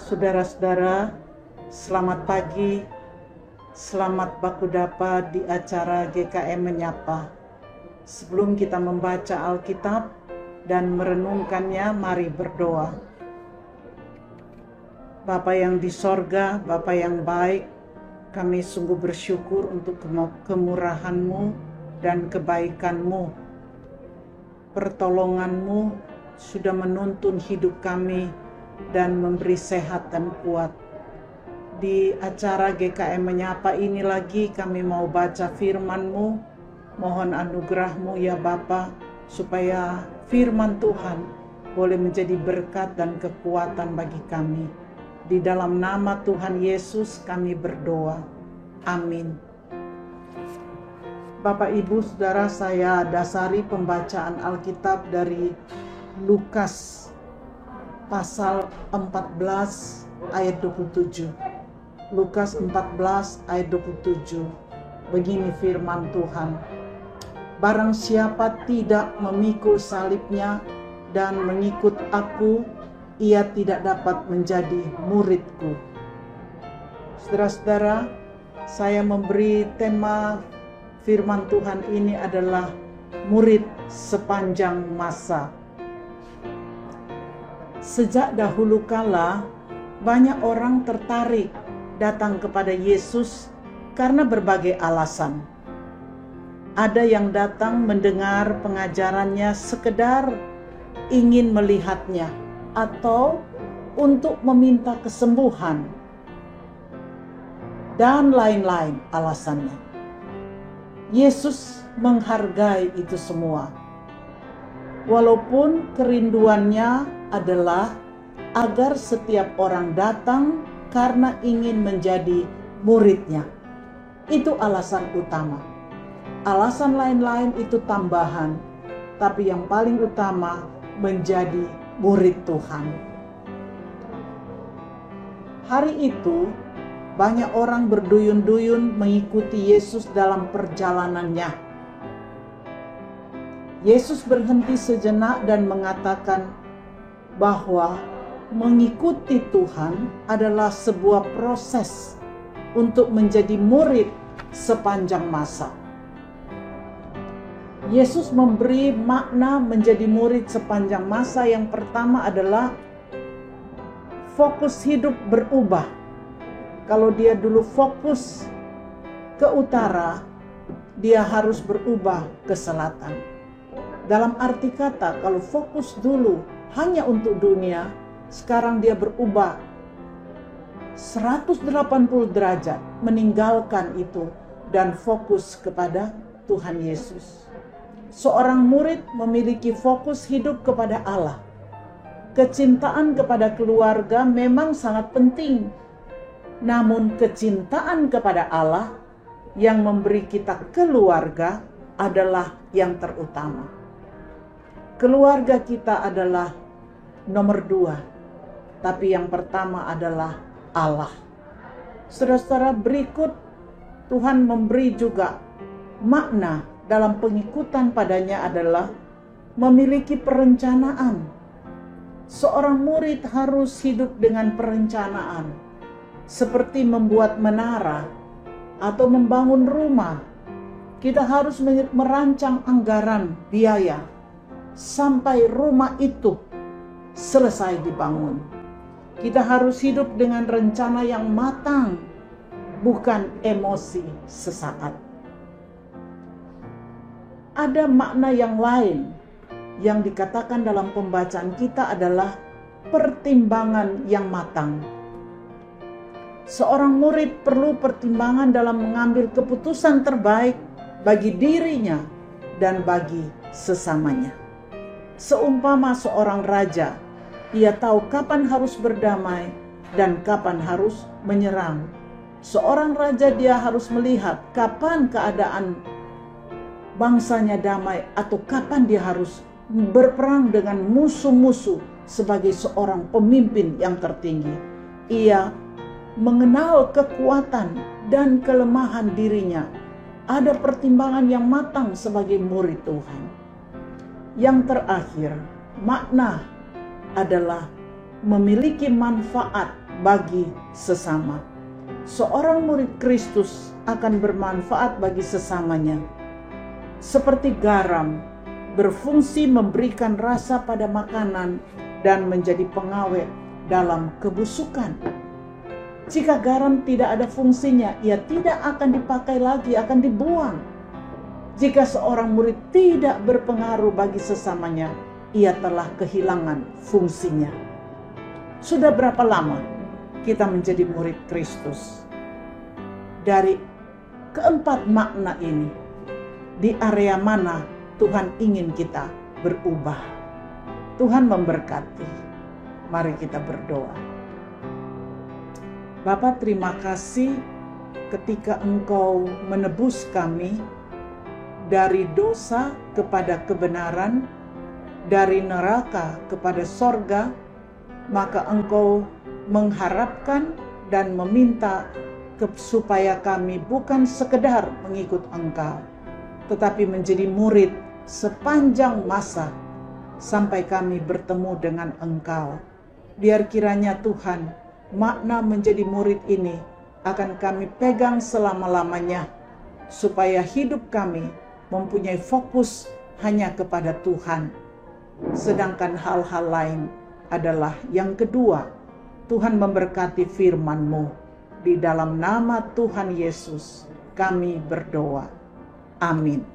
Saudara-saudara, selamat pagi, selamat baku dapat di acara GKM Menyapa. Sebelum kita membaca Alkitab dan merenungkannya, mari berdoa. Bapa yang di sorga, Bapa yang baik, kami sungguh bersyukur untuk kemurahan-Mu dan kebaikan-Mu. Pertolongan-Mu sudah menuntun hidup kami dan memberi sehat dan kuat. Di acara GKM Menyapa ini lagi kami mau baca firman-Mu. Mohon anugerah-Mu ya Bapa, supaya firman Tuhan boleh menjadi berkat dan kekuatan bagi kami. Di dalam nama Tuhan Yesus kami berdoa. Amin. Bapak, Ibu, Saudara, saya dasari pembacaan Alkitab dari Lukas pasal 14 ayat 27. Lukas 14 ayat 27. Begini firman Tuhan. Barang siapa tidak memikul salibnya dan mengikut aku, ia tidak dapat menjadi muridku. Saudara-saudara, saya memberi tema firman Tuhan ini adalah murid sepanjang masa. Sejak dahulu kala, banyak orang tertarik datang kepada Yesus karena berbagai alasan. Ada yang datang mendengar pengajarannya sekedar ingin melihatnya atau untuk meminta kesembuhan, dan lain-lain alasannya. Yesus menghargai itu semua. Walaupun kerinduannya adalah agar setiap orang datang karena ingin menjadi muridnya. Itu alasan utama. Alasan lain-lain itu tambahan, tapi yang paling utama menjadi murid Tuhan. Hari itu banyak orang berduyun-duyun mengikuti Yesus dalam perjalanannya. Yesus berhenti sejenak dan mengatakan bahwa mengikuti Tuhan adalah sebuah proses untuk menjadi murid sepanjang masa. Yesus memberi makna menjadi murid sepanjang masa. Yang pertama adalah fokus hidup berubah. Kalau dia dulu fokus ke utara, dia harus berubah ke selatan. Dalam arti kata, kalau fokus dulu hanya untuk dunia, sekarang dia berubah 180 derajat, meninggalkan itu dan fokus kepada Tuhan Yesus. Seorang murid memiliki fokus hidup kepada Allah. Kecintaan kepada keluarga memang sangat penting, namun kecintaan kepada Allah yang memberi kita keluarga adalah yang terutama. Keluarga kita adalah nomor 2, tapi yang pertama adalah Allah. Saudara-saudara, berikut Tuhan memberi juga makna dalam pengikutan padanya adalah memiliki perencanaan. Seorang murid harus hidup dengan perencanaan, seperti membuat menara atau membangun rumah. Kita harus merancang anggaran biaya sampai rumah itu selesai dibangun. Kita harus hidup dengan rencana yang matang, bukan emosi sesaat. Ada makna yang lain yang dikatakan dalam pembacaan kita adalah pertimbangan yang matang. Seorang murid perlu pertimbangan dalam mengambil keputusan terbaik bagi dirinya dan bagi sesamanya. Seumpama seorang raja, ia tahu kapan harus berdamai dan kapan harus menyerang. Seorang raja dia harus melihat kapan keadaan bangsanya damai atau kapan dia harus berperang dengan musuh-musuh sebagai seorang pemimpin yang tertinggi. Ia mengenal kekuatan dan kelemahan dirinya. Ada pertimbangan yang matang sebagai murid Tuhan. Yang terakhir, makna adalah memiliki manfaat bagi sesama. Seorang murid Kristus akan bermanfaat bagi sesamanya. Seperti garam, berfungsi memberikan rasa pada makanan dan menjadi pengawet dalam kebusukan. Jika garam tidak ada fungsinya, ia tidak akan dipakai lagi, akan dibuang. Jika seorang murid tidak berpengaruh bagi sesamanya, ia telah kehilangan fungsinya. Sudah berapa lama kita menjadi murid Kristus? Dari keempat makna ini, di area mana Tuhan ingin kita berubah? Tuhan memberkati. Mari kita berdoa. Bapa, terima kasih ketika Engkau menebus kami dari dosa kepada kebenaran, dari neraka kepada sorga, maka Engkau mengharapkan dan meminta supaya kami bukan sekedar mengikut Engkau, tetapi menjadi murid sepanjang masa sampai kami bertemu dengan Engkau. Biar kiranya Tuhan, makna menjadi murid ini akan kami pegang selama-lamanya, supaya hidup kami mempunyai fokus hanya kepada Tuhan. Sedangkan hal-hal lain adalah yang kedua. Tuhan memberkati firman-Mu. Di dalam nama Tuhan Yesus kami berdoa. Amin.